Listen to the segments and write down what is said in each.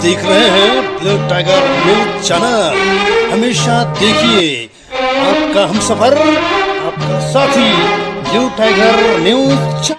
देख रहे हैं ब्लू टाइगर न्यूज चैनल। हमेशा देखिए आपका हमसफर, आपका साथी ब्लू टाइगर न्यूज।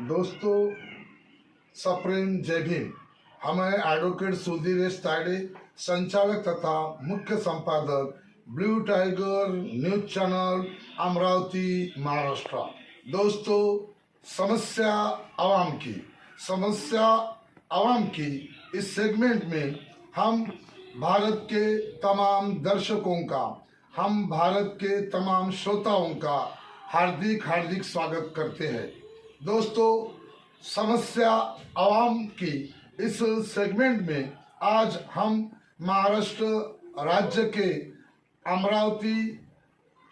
दोस्तों, सप्रेम जय भीम। हम हैं एडवोकेट सुधीर एस तायडे, संचालक तथा मुख्य संपादक blue tiger news channel, Amravati, Maharashtra. दोस्तों, समस्या आवाम की इस सेगमेंट में हम भारत के तमाम दर्शकों का, हम भारत के तमाम श्रोताओं का हार्दिक स्वागत करते हैं। दोस्तों, समस्या आवाम की इस सेगमेंट में आज हम महाराष्ट्र राज्य के अमरावती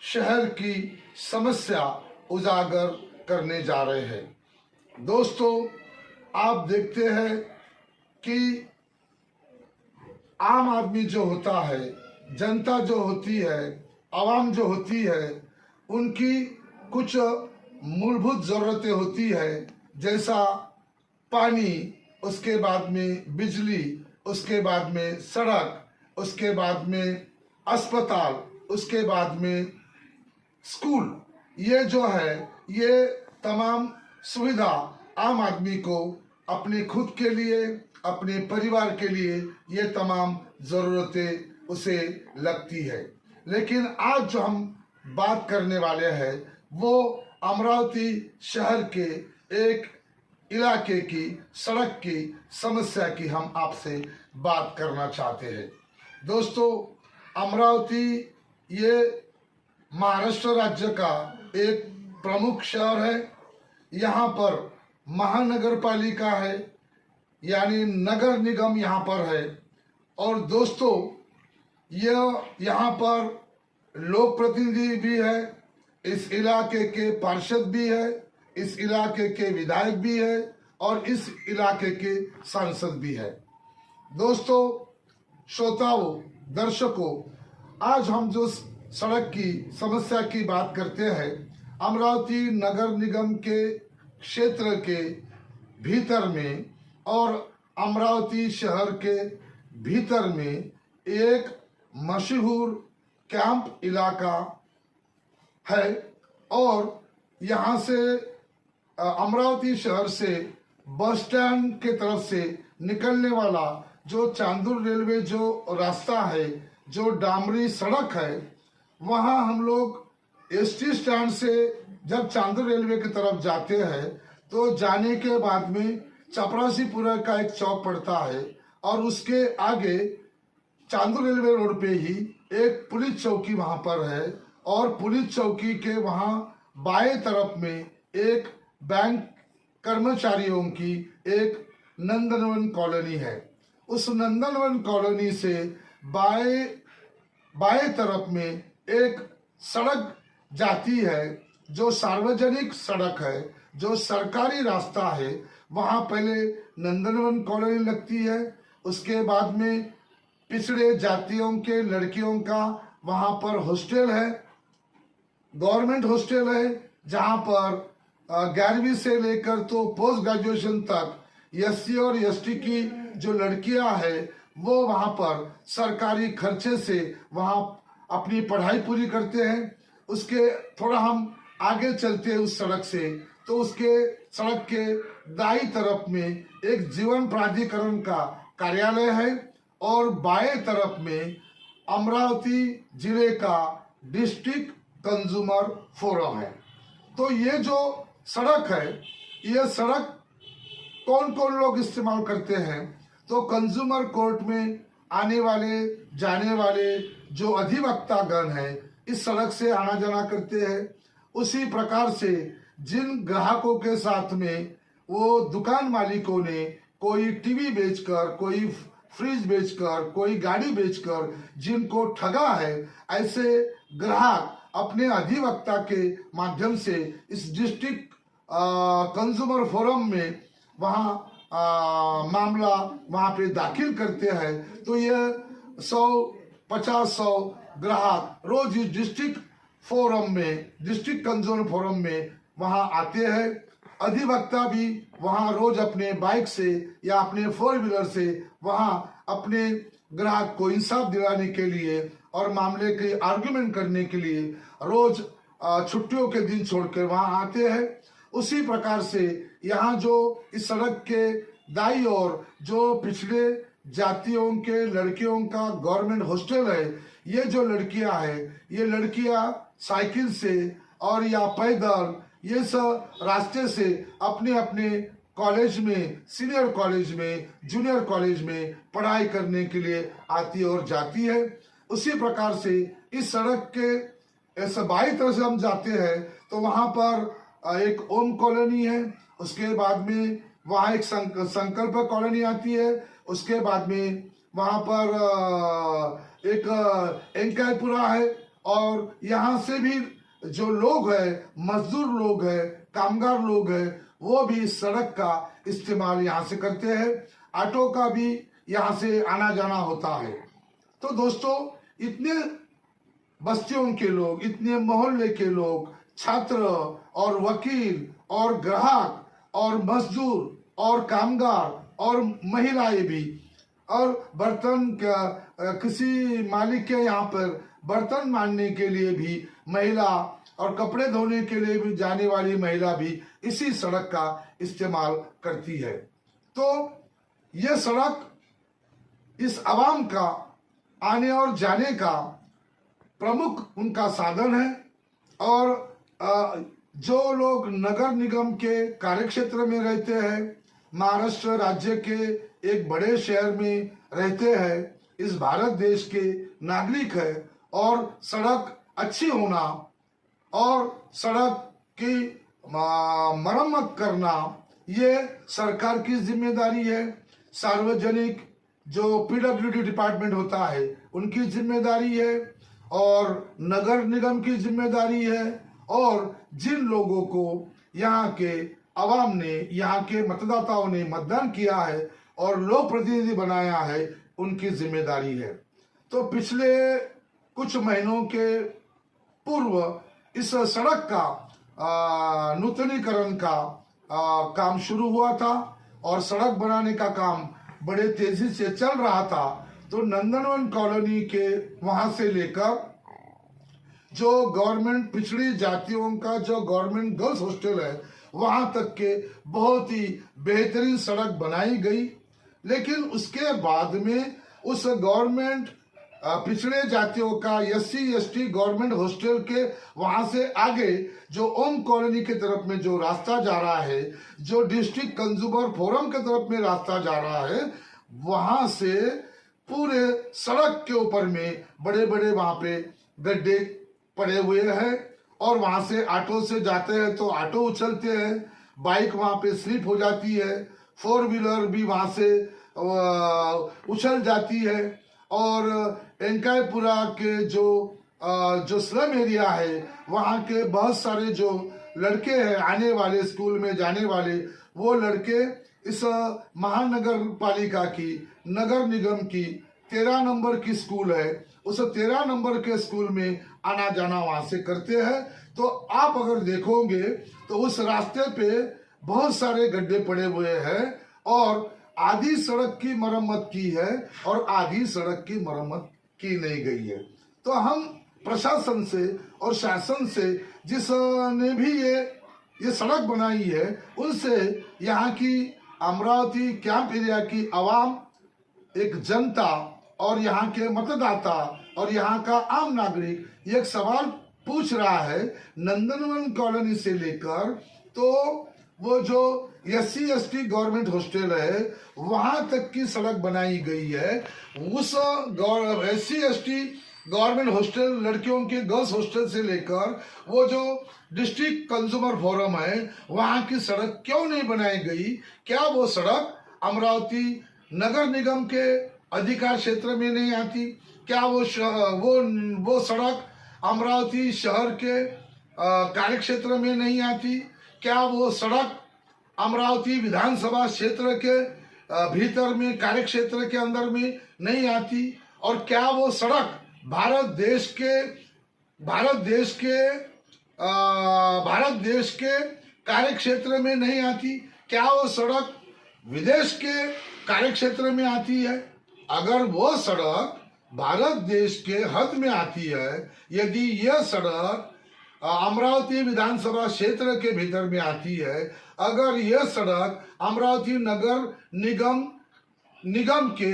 शहर की समस्या उजागर करने जा रहे हैं। दोस्तों, आप देखते हैं कि आम आदमी जो होता है, जनता जो होती है, आवाम जो होती है, उनकी कुछ मूलभूत जरूरतें होती है, जैसा पानी, उसके बाद में बिजली, उसके बाद में सड़क, उसके बाद में अस्पताल, उसके बाद में स्कूल। ये जो है, ये तमाम सुविधा आम आदमी को अपने खुद के लिए, अपने परिवार के लिए ये तमाम जरूरतें उसे लगती है। लेकिन आज जो हम बात करने वाले हैं वो अमरावती शहर के एक इलाके की सड़क की समस्या की हम आपसे बात करना चाहते हैं। दोस्तों, अमरावती ये महाराष्ट्र राज्य का एक प्रमुख शहर है। यहाँ पर महानगर पालिका है, यानी नगर निगम यहाँ पर है। और दोस्तों, यह यहाँ पर लोक प्रतिनिधि भी है, इस इलाके के पार्षद भी है, इस इलाके के विधायक भी है और इस इलाके के सांसद भी है। दोस्तों, श्रोताओं, दर्शकों, आज हम जो सड़क की समस्या की बात करते हैं, अमरावती नगर निगम के क्षेत्र के भीतर में और अमरावती शहर के भीतर में एक मशहूर कैंप इलाका है। और यहाँ से अमरावती शहर से बस स्टैंड के तरफ से निकलने वाला जो चांदुर रेलवे जो रास्ता है, जो डामरी सड़क है, वहाँ हम लोग एसटी स्टैंड से जब चांदुर रेलवे की तरफ जाते हैं तो जाने के बाद में चपरासीपुरा का एक चौक पड़ता है और उसके आगे चांदुर रेलवे रोड पे ही एक पुलिस चौकी वहाँ पर है। और पुलिस चौकी के वहाँ बाएं तरफ में एक बैंक कर्मचारियों की एक नंदनवन कॉलोनी है। उस नंदनवन कॉलोनी से बाएं तरफ में एक सड़क जाती है, जो सार्वजनिक सड़क है, जो सरकारी रास्ता है। वहाँ पहले नंदनवन कॉलोनी लगती है, उसके बाद में पिछड़े जातियों के लड़कियों का वहाँ पर हॉस्टल है, गवर्नमेंट हॉस्टल है, जहाँ पर 11वीं से लेकर तो पोस्ट ग्रेजुएशन तक एससी और एसटी की जो लड़कियां हैं वो वहाँ पर सरकारी खर्चे से वहाँ अपनी पढ़ाई पूरी करते हैं। उसके थोड़ा हम आगे चलते हैं उस सड़क से तो उसके सड़क के दाईं तरफ में एक जीवन प्राधिकरण का कार्यालय है और बाएं तरफ में अमरावती जिले का डिस्ट्रिक्ट कंज्यूमर फोरम है। तो ये जो सड़क है, ये सड़क कौन कौन लोग इस्तेमाल करते हैं? तो कंज्यूमर कोर्ट में आने वाले जाने वाले जो अधिवक्तागण हैं इस सड़क से आना जाना करते हैं। उसी प्रकार से जिन ग्राहकों के साथ में वो दुकान मालिकों ने कोई टीवी बेचकर, कोई फ्रिज बेचकर, कोई गाड़ी बेचकर जिनको ठगा है, ऐसे ग्राहक अपने अधिवक्ता के माध्यम से इस डिस्ट्रिक्ट कंज्यूमर फोरम में वहाँ मामला वहाँ पे दाखिल करते हैं। तो ये 100-50 ग्राहक रोज इस डिस्ट्रिक्ट फोरम में, डिस्ट्रिक्ट कंज्यूमर फोरम में वहाँ आते हैं। अधिवक्ता भी वहाँ रोज अपने बाइक से या अपने 4 व्हीलर से वहाँ अपने ग्राहक को इंसाफ दिलाने के लिए और मामले के आर्गुमेंट करने के लिए रोज छुट्टियों के दिन छोड़कर वहाँ आते हैं। उसी प्रकार से यहाँ जो इस सड़क के दाईं ओर जो पिछड़े जातियों के लड़कियों का गवर्नमेंट हॉस्टल है, ये जो लड़कियां हैं, ये लड़कियां साइकिल से और या पैदल ये सब रास्ते से अपने अपने कॉलेज में, सीनियर कॉलेज में, जूनियर कॉलेज में पढ़ाई करने के लिए आती और जाती है। उसी प्रकार से इस सड़क के ऐसे बाईं तरफ से हम जाते हैं तो वहाँ पर एक ओम कॉलोनी है, उसके बाद में वहाँ एक संकल्प कॉलोनी आती है, उसके बाद में वहाँ पर एक एंकाईपुरा है। और यहाँ से भी जो लोग हैं, मजदूर लोग हैं, कामगार लोग हैं, वो भी इस सड़क का इस्तेमाल यहाँ से करते हैं। ऑटो का भी यहाँ से आना जाना होता है। तो दोस्तों, इतने बस्तियों के लोग, इतने मोहल्ले के लोग, छात्र और वकील और ग्राहक और मजदूर और कामगार और महिलाएं भी, और बर्तन का किसी मालिक के यहाँ पर बर्तन मांजने के लिए भी महिला और कपड़े धोने के लिए भी जाने वाली महिला भी इसी सड़क का इस्तेमाल करती है। तो यह सड़क इस आवाम का आने और जाने का प्रमुख उनका साधन है। और जो लोग नगर निगम के कार्यक्षेत्र में रहते हैं, महाराष्ट्र राज्य के एक बड़े शहर में रहते हैं, इस भारत देश के नागरिक है, और सड़क अच्छी होना और सड़क की मरम्मत करना ये सरकार की जिम्मेदारी है। सार्वजनिक जो पीडब्ल्यूडी डिपार्टमेंट होता है उनकी जिम्मेदारी है, और नगर निगम की जिम्मेदारी है, और जिन लोगों को यहाँ के आवाम ने, यहाँ के मतदाताओं ने मतदान किया है और लोक प्रतिनिधि बनाया है, उनकी जिम्मेदारी है। तो पिछले कुछ महीनों के पूर्व इस सड़क का नूतनीकरण का काम शुरू हुआ था और सड़क बनाने का काम बड़े तेजी से चल रहा था। तो नंदनवन कॉलोनी के वहां से लेकर जो गवर्नमेंट पिछड़ी जातियों का जो गवर्नमेंट गर्ल्स हॉस्टल है वहां तक के बहुत ही बेहतरीन सड़क बनाई गई। लेकिन उसके बाद में उस गवर्नमेंट पिछड़े जातियों का SC/ST गवर्नमेंट हॉस्टल के वहां से आगे जो ओम कॉलोनी के तरफ में जो रास्ता जा रहा है, जो डिस्ट्रिक्ट कंज्यूमर फोरम के तरफ में रास्ता जा रहा है, वहां से पूरे सड़क के ऊपर में बड़े बड़े वहां पे गड्ढे पड़े हुए हैं, और वहां से ऑटो से जाते हैं तो ऑटो उछलते हैं, बाइक वहां पे स्लिप हो जाती है, 4 व्हीलर भी वहां से उछल जाती है। और एंकाईपुरा के जो स्लम एरिया है वहाँ के बहुत सारे जो लड़के हैं आने वाले, स्कूल में जाने वाले, वो लड़के इस महानगर पालिका की, नगर निगम की 13 नंबर की स्कूल है, उस 13 नंबर के स्कूल में आना जाना वहां से करते हैं। तो आप अगर देखोगे तो उस रास्ते पे बहुत सारे गड्ढे पड़े हुए हैं, और आधी सड़क की मरम्मत की है और आधी सड़क की मरम्मत की नहीं गई है। तो हम प्रशासन से और शासन से जिसने भी ये ये सड़क बनाई है, उनसे यहाँ की अमरावती कैंप एरिया की आवाम, एक जनता और यहाँ के मतदाता और यहाँ का आम नागरिक एक सवाल पूछ रहा है। नंदनवन कॉलोनी से लेकर तो वो जो SC/ST गवर्नमेंट हॉस्टल है वहां तक की सड़क बनाई गई है। उस SC/ST गवर्नमेंट हॉस्टल, लड़कियों के गर्ल्स हॉस्टल से लेकर वो जो डिस्ट्रिक्ट कंज्यूमर फोरम है वहां की सड़क क्यों नहीं बनाई गई? क्या वो सड़क अमरावती नगर निगम के अधिकार क्षेत्र में नहीं आती? क्या वो सड़क अमरावती शहर के कार्य क्षेत्र में नहीं आती? क्या वो सड़क अमरावती विधानसभा क्षेत्र के भीतर में, कार्य क्षेत्र के अंदर में नहीं आती? और क्या वो सड़क भारत देश के कार्य क्षेत्र में नहीं आती? क्या वो सड़क विदेश के कार्य क्षेत्र में आती है? अगर वो सड़क भारत देश के हद में आती है, यदि यह सड़क अमरावती विधानसभा क्षेत्र के भीतर में आती है, अगर यह सड़क अमरावती नगर निगम के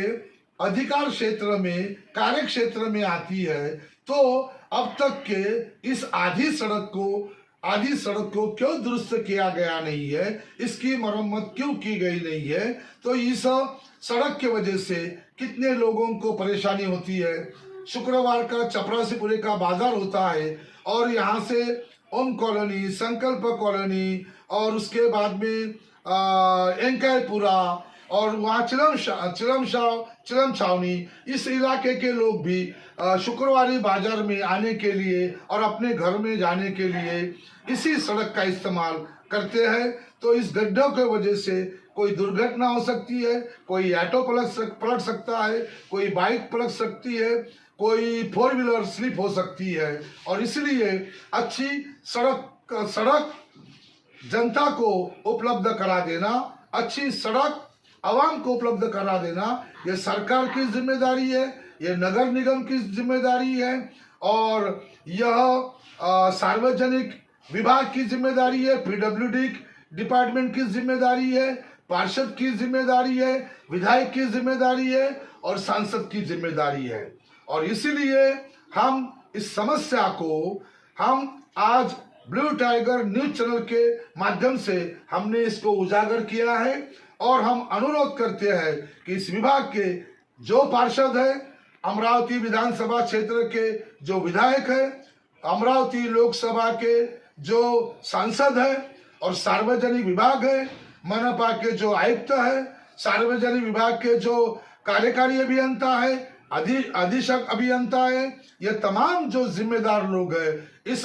अधिकार क्षेत्र में, कार्य क्षेत्र में आती है, तो अब तक के इस आधी सड़क को क्यों दुरुस्त किया गया नहीं है? इसकी मरम्मत क्यों की गई नहीं है? तो इस सड़क के वजह से कितने लोगों को परेशानी होती है। शुक्रवार का चपरासीपुरे का बाजार होता है और यहाँ से ओम कॉलोनी, संकल्प कॉलोनी और उसके बाद में एंकायपुरा और वहाँ चिलम छावनी, इस इलाके के लोग भी शुक्रवारी बाजार में आने के लिए और अपने घर में जाने के लिए इसी सड़क का इस्तेमाल करते हैं। तो इस गड्ढों के वजह से कोई दुर्घटना हो सकती है, कोई ऑटो पलट सकता है, कोई बाइक पलट सकती है, कोई 4 व्हीलर स्लिप हो सकती है। और इसलिए अच्छी सड़क जनता को उपलब्ध करा देना, अच्छी सड़क आवाम को उपलब्ध करा देना, ये सरकार की जिम्मेदारी है, ये नगर निगम की जिम्मेदारी है और यह सार्वजनिक विभाग की जिम्मेदारी है, PWD डिपार्टमेंट की जिम्मेदारी है, पार्षद की जिम्मेदारी है, विधायक की जिम्मेदारी है और सांसद की जिम्मेदारी है। और इसीलिए हम इस समस्या को आज ब्लू टाइगर न्यूज चैनल के माध्यम से हमने इसको उजागर किया है और हम अनुरोध करते हैं कि इस विभाग के जो पार्षद है, अमरावती विधानसभा क्षेत्र के जो विधायक है, अमरावती लोकसभा के जो सांसद है और सार्वजनिक विभाग है, मनपा के जो आयुक्त है, सार्वजनिक विभाग के जो कार्यकारी अभियंता है, अधीक्षक अभियंता है, ये तमाम जो जिम्मेदार लोग हैं इस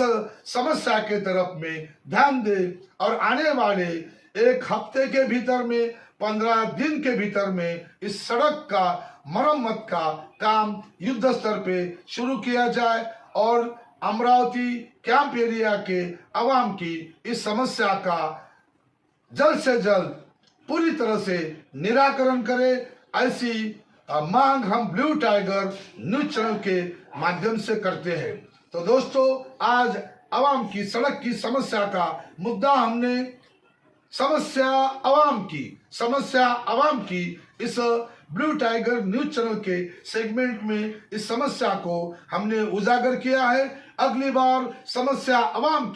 समस्या के तरफ में ध्यान दे और आने वाले एक हफ्ते के भीतर में, 15 दिन के भीतर में इस सड़क का मरम्मत का काम युद्ध स्तर पे शुरू किया जाए और अमरावती कैंप एरिया के आवाम की इस समस्या का जल्द से जल्द पूरी तरह से निराकरण करे। ऐसी मांग हम ब्लू टाइगर न्यूज चैनल के माध्यम से करते हैं। तो दोस्तों, आज आवाम की सड़क की समस्या का मुद्दा हमने समस्या आवाम की इस ब्लू टाइगर न्यूज चैनल के सेगमेंट में इस समस्या को हमने उजागर किया है। अगली बार समस्या आवाम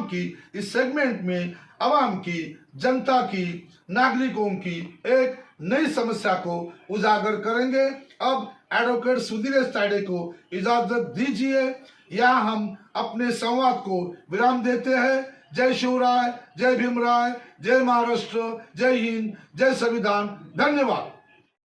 की इस सेगमेंट में आवाम की, जनता की, नागरिकों की एक नई समस्या को उजागर करेंगे। अब एडवोकेट सुधीर ताइडे को इजाजत दीजिए, यहाँ हम अपने संवाद को विराम देते हैं। जय शिवराय, जय भीमराय, जय महाराष्ट्र, जय हिंद, जय संविधान। धन्यवाद।